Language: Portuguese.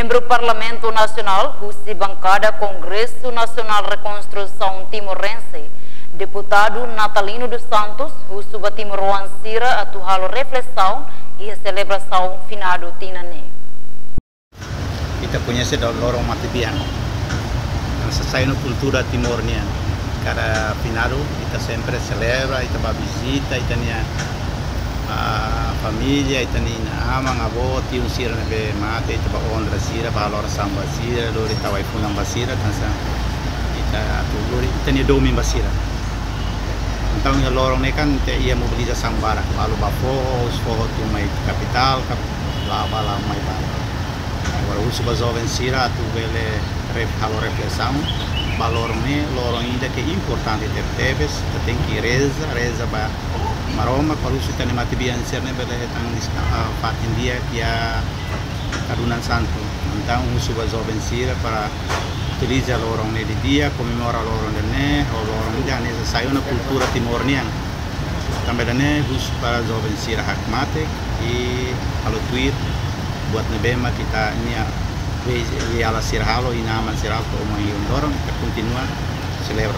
Membro Parlamento Nacional, Husi Bancada Congresso Nacional Reconstrução Timorense, deputado Natalino dos Santos, Husu Batimoruan Sira, atuhalo reflexão e a celebração finado Tinane. Kita conhece da lorong matibian. Sesuai na cultura timornia. Cada finado kita sempre celebra, kita vai visita, kita nia a família, kita nia amang avô, tio sira na be mate, kita vai ondra sira, vai lora samba sira, lori tawai funang basira, tansa kita tu lori kita nia domi basira. Então a lorong ne kan te ia mobilização bara, lalu bafo, tu mai capital, lá mai bara. Agora o suba jovem sira tu vele halo reflexão, lorong ne lorong ainda que é importante ter teves, tem que reza ba maroma kalau sudah ne mati bian serne bele tang fatin dia que a Carunan Santo. Então o suba jovem sira para utilizar lorong ne di dia, comemora lorong ne, lorong dia ne saiu na cultura timornian. Também ne bus para jovem sira hakmate e halo tweet buat nebema kita nia ala sirhalo inaman sirhalo mau dorong kita continua celebrar